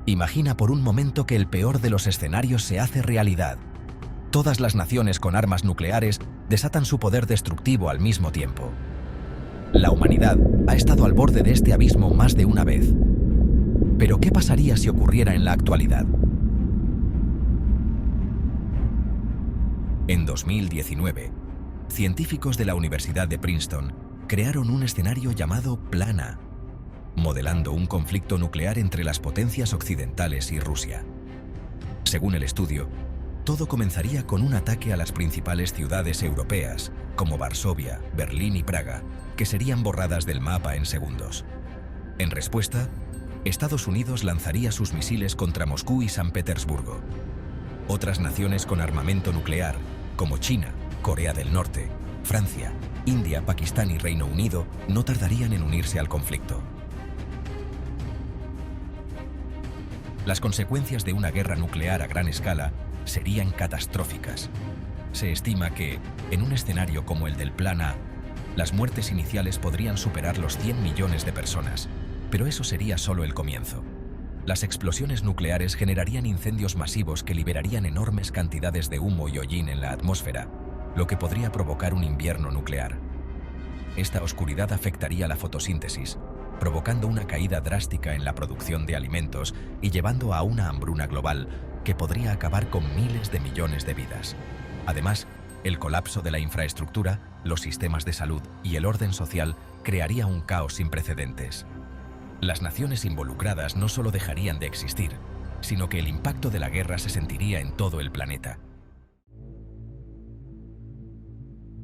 Imagina por un momento que el peor de los escenarios se hace realidad. Todas las naciones con armas nucleares desatan su poder destructivo al mismo tiempo. La humanidad ha estado al borde de este abismo más de una vez. Pero ¿qué pasaría si ocurriera en la actualidad? En 2019, científicos de la Universidad de Princeton crearon un escenario llamado Plan A, modelando un conflicto nuclear entre las potencias occidentales y Rusia. Según el estudio, todo comenzaría con un ataque a las principales ciudades europeas, como Varsovia, Berlín y Praga, que serían borradas del mapa en segundos. En respuesta, Estados Unidos lanzaría sus misiles contra Moscú y San Petersburgo. Otras naciones con armamento nuclear, como China, Corea del Norte, Francia, India, Pakistán y Reino Unido, no tardarían en unirse al conflicto. Las consecuencias de una guerra nuclear a gran escala serían catastróficas. Se estima que, en un escenario como el del Plan A, las muertes iniciales podrían superar los 100 millones de personas, pero eso sería solo el comienzo. Las explosiones nucleares generarían incendios masivos que liberarían enormes cantidades de humo y hollín en la atmósfera, lo que podría provocar un invierno nuclear. Esta oscuridad afectaría la fotosíntesis, provocando una caída drástica en la producción de alimentos y llevando a una hambruna global que podría acabar con miles de millones de vidas. Además, el colapso de la infraestructura, los sistemas de salud y el orden social crearía un caos sin precedentes. Las naciones involucradas no solo dejarían de existir, sino que el impacto de la guerra se sentiría en todo el planeta.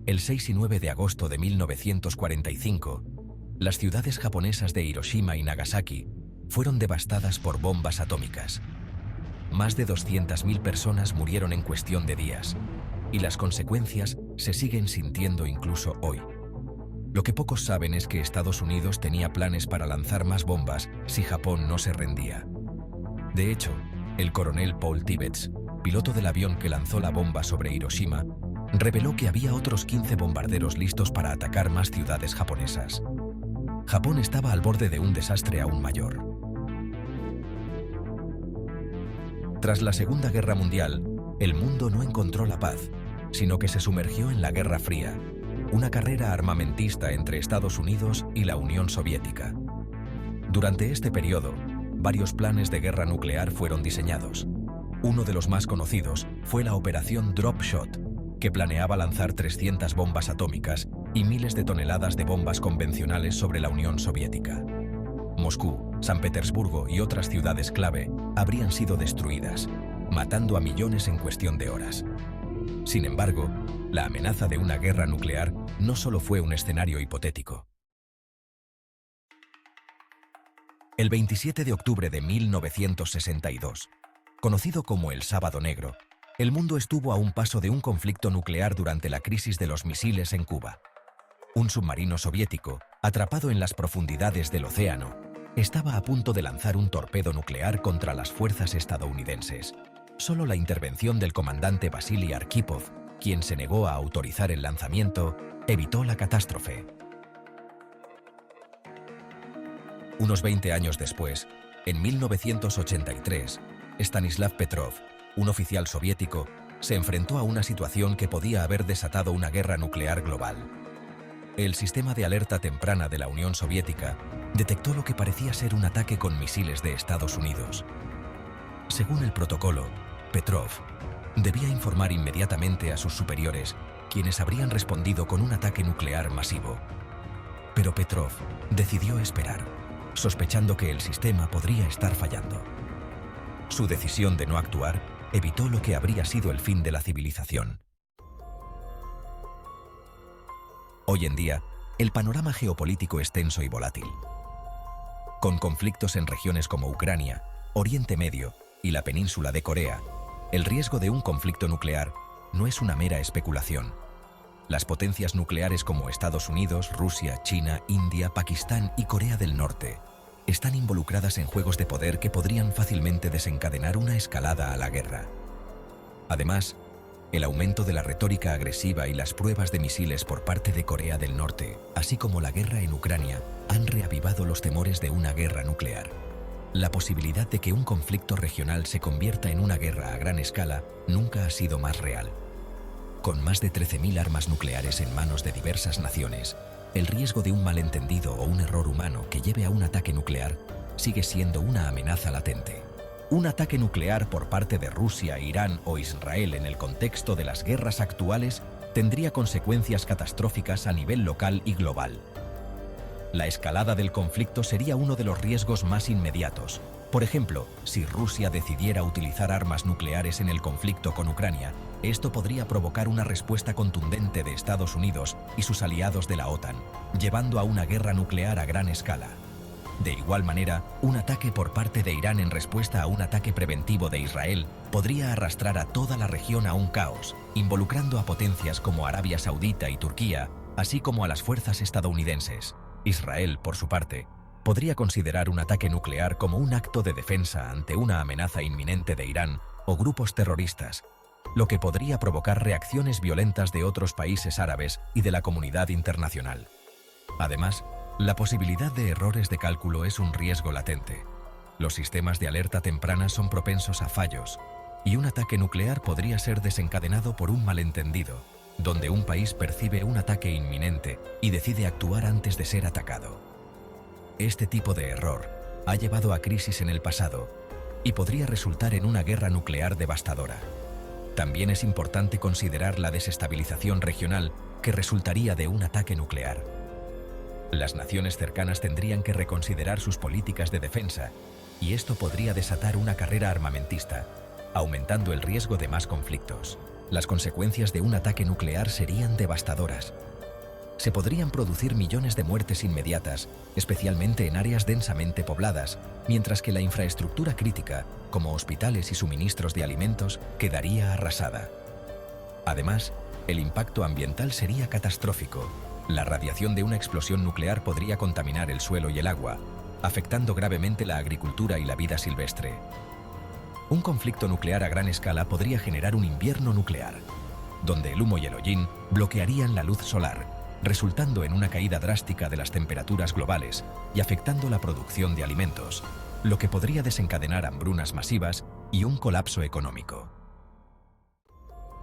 El 6 y 9 de agosto de 1945, las ciudades japonesas de Hiroshima y Nagasaki fueron devastadas por bombas atómicas. Más de 200.000 personas murieron en cuestión de días, y las consecuencias se siguen sintiendo incluso hoy. Lo que pocos saben es que Estados Unidos tenía planes para lanzar más bombas si Japón no se rendía. De hecho, el coronel Paul Tibbets, piloto del avión que lanzó la bomba sobre Hiroshima, reveló que había otros 15 bombarderos listos para atacar más ciudades japonesas. Japón estaba al borde de un desastre aún mayor. Tras la Segunda Guerra Mundial, el mundo no encontró la paz, sino que se sumergió en la Guerra Fría, una carrera armamentista entre Estados Unidos y la Unión Soviética. Durante este periodo, varios planes de guerra nuclear fueron diseñados. Uno de los más conocidos fue la Operación Drop Shot, que planeaba lanzar 300 bombas atómicas y miles de toneladas de bombas convencionales sobre la Unión Soviética. Moscú, San Petersburgo y otras ciudades clave habrían sido destruidas, matando a millones en cuestión de horas. Sin embargo, la amenaza de una guerra nuclear no solo fue un escenario hipotético. El 27 de octubre de 1962, conocido como el Sábado Negro, el mundo estuvo a un paso de un conflicto nuclear durante la crisis de los misiles en Cuba. Un submarino soviético, atrapado en las profundidades del océano, estaba a punto de lanzar un torpedo nuclear contra las fuerzas estadounidenses. Solo la intervención del comandante Vasily Arkhipov, quien se negó a autorizar el lanzamiento, evitó la catástrofe. Unos 20 años después, en 1983, Stanislav Petrov, un oficial soviético, se enfrentó a una situación que podía haber desatado una guerra nuclear global. El sistema de alerta temprana de la Unión Soviética detectó lo que parecía ser un ataque con misiles de Estados Unidos. Según el protocolo, Petrov debía informar inmediatamente a sus superiores, quienes habrían respondido con un ataque nuclear masivo. Pero Petrov decidió esperar, sospechando que el sistema podría estar fallando. Su decisión de no actuar evitó lo que habría sido el fin de la civilización. Hoy en día, el panorama geopolítico es tenso y volátil. Con conflictos en regiones como Ucrania, Oriente Medio y la península de Corea, el riesgo de un conflicto nuclear no es una mera especulación. Las potencias nucleares como Estados Unidos, Rusia, China, India, Pakistán y Corea del Norte están involucradas en juegos de poder que podrían fácilmente desencadenar una escalada a la guerra. Además, el aumento de la retórica agresiva y las pruebas de misiles por parte de Corea del Norte, así como la guerra en Ucrania, han reavivado los temores de una guerra nuclear. La posibilidad de que un conflicto regional se convierta en una guerra a gran escala nunca ha sido más real. Con más de 13.000 armas nucleares en manos de diversas naciones, el riesgo de un malentendido o un error humano que lleve a un ataque nuclear sigue siendo una amenaza latente. Un ataque nuclear por parte de Rusia, Irán o Israel en el contexto de las guerras actuales tendría consecuencias catastróficas a nivel local y global. La escalada del conflicto sería uno de los riesgos más inmediatos. Por ejemplo, si Rusia decidiera utilizar armas nucleares en el conflicto con Ucrania, esto podría provocar una respuesta contundente de Estados Unidos y sus aliados de la OTAN, llevando a una guerra nuclear a gran escala. De igual manera, un ataque por parte de Irán en respuesta a un ataque preventivo de Israel podría arrastrar a toda la región a un caos, involucrando a potencias como Arabia Saudita y Turquía, así como a las fuerzas estadounidenses. Israel, por su parte, podría considerar un ataque nuclear como un acto de defensa ante una amenaza inminente de Irán o grupos terroristas, lo que podría provocar reacciones violentas de otros países árabes y de la comunidad internacional. Además, la posibilidad de errores de cálculo es un riesgo latente. Los sistemas de alerta temprana son propensos a fallos, y un ataque nuclear podría ser desencadenado por un malentendido, donde un país percibe un ataque inminente y decide actuar antes de ser atacado. Este tipo de error ha llevado a crisis en el pasado y podría resultar en una guerra nuclear devastadora. También es importante considerar la desestabilización regional que resultaría de un ataque nuclear. Las naciones cercanas tendrían que reconsiderar sus políticas de defensa, y esto podría desatar una carrera armamentista, aumentando el riesgo de más conflictos. Las consecuencias de un ataque nuclear serían devastadoras. Se podrían producir millones de muertes inmediatas, especialmente en áreas densamente pobladas, mientras que la infraestructura crítica, como hospitales y suministros de alimentos, quedaría arrasada. Además, el impacto ambiental sería catastrófico. La radiación de una explosión nuclear podría contaminar el suelo y el agua, afectando gravemente la agricultura y la vida silvestre. Un conflicto nuclear a gran escala podría generar un invierno nuclear, donde el humo y el hollín bloquearían la luz solar, resultando en una caída drástica de las temperaturas globales y afectando la producción de alimentos, lo que podría desencadenar hambrunas masivas y un colapso económico.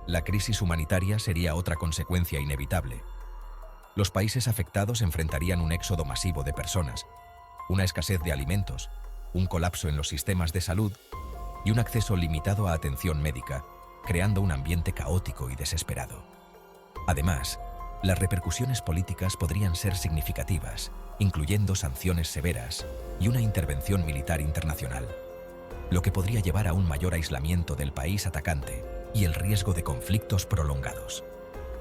La crisis humanitaria sería otra consecuencia inevitable. Los países afectados enfrentarían un éxodo masivo de personas, una escasez de alimentos, un colapso en los sistemas de salud y un acceso limitado a atención médica, creando un ambiente caótico y desesperado. Además, las repercusiones políticas podrían ser significativas, incluyendo sanciones severas y una intervención militar internacional, lo que podría llevar a un mayor aislamiento del país atacante y el riesgo de conflictos prolongados.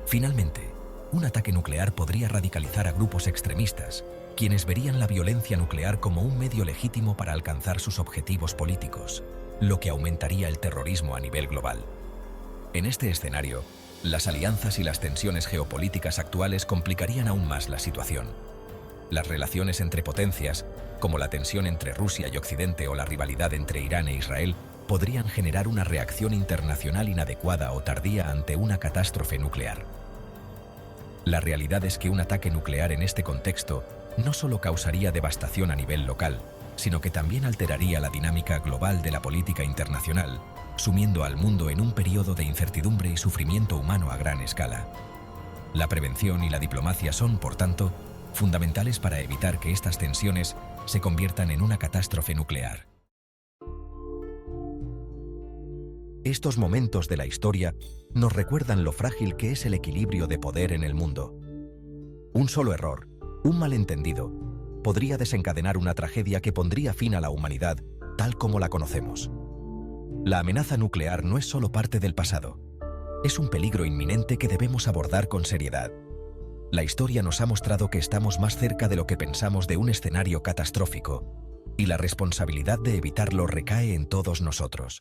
Finalmente, un ataque nuclear podría radicalizar a grupos extremistas, quienes verían la violencia nuclear como un medio legítimo para alcanzar sus objetivos políticos, lo que aumentaría el terrorismo a nivel global. En este escenario, las alianzas y las tensiones geopolíticas actuales complicarían aún más la situación. Las relaciones entre potencias, como la tensión entre Rusia y Occidente o la rivalidad entre Irán e Israel, podrían generar una reacción internacional inadecuada o tardía ante una catástrofe nuclear. La realidad es que un ataque nuclear en este contexto no solo causaría devastación a nivel local, sino que también alteraría la dinámica global de la política internacional, sumiendo al mundo en un periodo de incertidumbre y sufrimiento humano a gran escala. La prevención y la diplomacia son, por tanto, fundamentales para evitar que estas tensiones se conviertan en una catástrofe nuclear. Estos momentos de la historia nos recuerdan lo frágil que es el equilibrio de poder en el mundo. Un solo error, un malentendido, podría desencadenar una tragedia que pondría fin a la humanidad tal como la conocemos. La amenaza nuclear no es solo parte del pasado, es un peligro inminente que debemos abordar con seriedad. La historia nos ha mostrado que estamos más cerca de lo que pensamos de un escenario catastrófico, y la responsabilidad de evitarlo recae en todos nosotros.